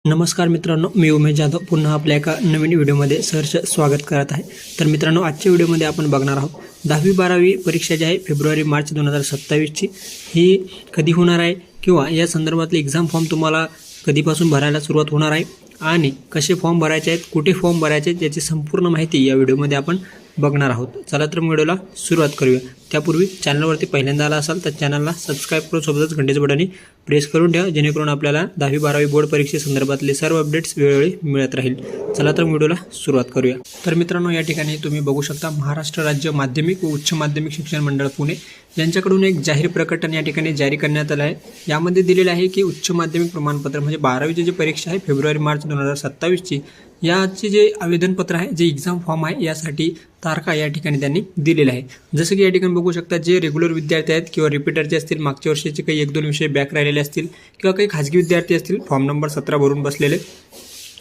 नमस्कार मित्रांनो, मी उमेश जाधव पुन्हा आपल्या एका नवीन व्हिडिओमध्ये सहर्ष स्वागत करत आहे। तर मित्रांनो, आजच्या व्हिडिओमध्ये आपण बघणार आहोत 10वी-12वी परीक्षा जी आहे फेब्रुवारी-मार्च 2027 ची ही कधी होणार आहे किंवा या संदर्भातले एग्जाम फॉर्म तुम्हाला कधीपासून भरायला सुरुवात होणार आहे आणि कसे फॉर्म भरायचे आहेत, कुठे फॉर्म भरायचे आहेत याची संपूर्ण माहिती या व्हिडिओमध्ये आपण बघणार आहोत। चला तर व्हिडिओला सुरुवात करूया। त्यापूर्वी चॅनलवरती पहिल्यांदा आला असाल तर चॅनलला सबस्क्राइब करून सोबतच घंटेचं बटन प्रेस करून ठेवा, जेणेकरून आपल्याला 10वी-12वी बोर्ड परीक्षेसंदर्भातले सर्व अपडेट्स वेळोवेळी मिळत राहील। चला तर व्हिडिओला सुरुवात करूया। तर मित्रांनो, या ठिकाणी तुम्ही बघू शकता महाराष्ट्र राज्य माध्यमिक व उच्च माध्यमिक शिक्षण मंडळ पुणे यांच्याकडून एक जाहीर प्रकटन या ठिकाणी जारी करण्यात आलं आहे। यामध्ये दिलेलं आहे की उच्च माध्यमिक प्रमाणपत्र म्हणजे 12वीची जी परीक्षा आहे फेब्रुवारी-मार्च 2027 ची याचे जे आवेदनपत्र आहे, जे एक्झाम फॉर्म आहे, यासाठी तारखा या ठिकाणी त्यांनी दिलेल्या आहे। जसं की या ठिकाणी बघू शकता, जे रेग्युलर विद्यार्थी आहेत किंवा रिपीटरचे असतील, मागच्या वर्षीचे काही 1-2 विषय बॅक राहिलेले असतील किंवा काही खाजगी विद्यार्थी असतील फॉर्म नंबर 17 भरून बसलेले,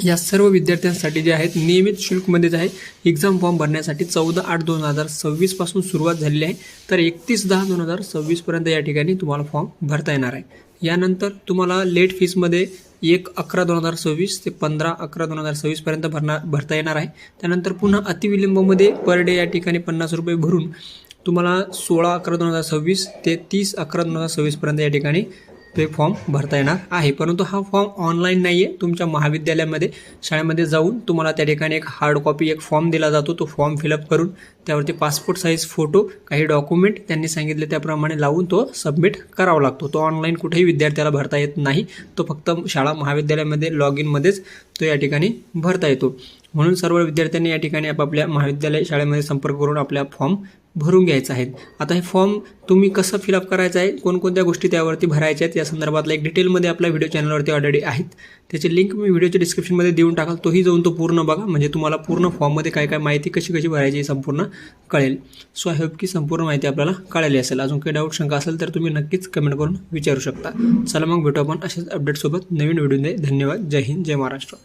या सर्व विद्यार्थ्यांसाठी जे आहेत नियमित शुल्कमध्येच आहे एक्झाम फॉर्म भरण्यासाठी 14/8/2026 पासून सुरुवात झालेली आहे। तर 31/10/2026 पर्यंत या ठिकाणी तुम्हाला फॉर्म भरता येणार आहे। यानंतर तुम्हाला लेट फीसमध्ये 1/11/2026 ते 15/11/2026 पर्यंत भरता येणार आहे। त्यानंतर पुन्हा अतिविलंबमध्ये पर डे या ठिकाणी 50 रुपये भरून तुम्हाला 16/11/2026 ते 30/11/2026 पर्यंत या ठिकाणी ते फॉर्म भरता येणार आहे। परंतु हा फॉर्म ऑनलाईन नाही आहे, तुमच्या महाविद्यालयामध्ये शाळेमध्ये जाऊन तुम्हाला त्या ठिकाणी एक हार्ड कॉपी एक फॉर्म दिला जातो। तो फॉर्म फिलअप करून त्यावरती पासपोर्ट साईज फोटो, काही डॉक्युमेंट त्यांनी सांगितले त्याप्रमाणे लावून तो सबमिट करावा लागतो। तो ऑनलाईन कुठेही विद्यार्थ्याला भरता येत नाही, तो फक्त शाळा महाविद्यालयामध्ये लॉग इनमध्येच तो या ठिकाणी भरता येतो। म्हणून सर्व विद्यार्थ्यांनी या ठिकाणी आपापल्या महाविद्यालय शाळेमध्ये संपर्क करून आपल्या फॉर्म भरून घ्यायचा आहे। आता हे फॉर्म तुम्ही कसं फिलअप करायचं आहे, कोणकोणत्या गोष्टी त्यावरती भरायच्या आहेत या संदर्भातला एक डिटेलमध्ये आपल्या व्हिडिओ चॅनलवरती ऑलरेडी आहेत, त्याची लिंक मी व्हिडिओच्या डिस्क्रिप्शनमध्ये देऊन टाकाल, तोही जाऊन तो पूर्ण बघा, म्हणजे तुम्हाला पूर्ण फॉर्ममध्ये काय काय माहिती कशी भरायची संपूर्ण कळेल। सो आय होप की संपूर्ण माहिती आपल्याला कळाली असेल। अजून काही डाऊट शंका असेल तर तुम्ही नक्कीच कमेंट करून विचारू शकता। चला मग भेटू आपण अशाच अपडेटसोबत नवीन व्हिडिओमध्ये। धन्यवाद। जय हिंद, जय महाराष्ट्र।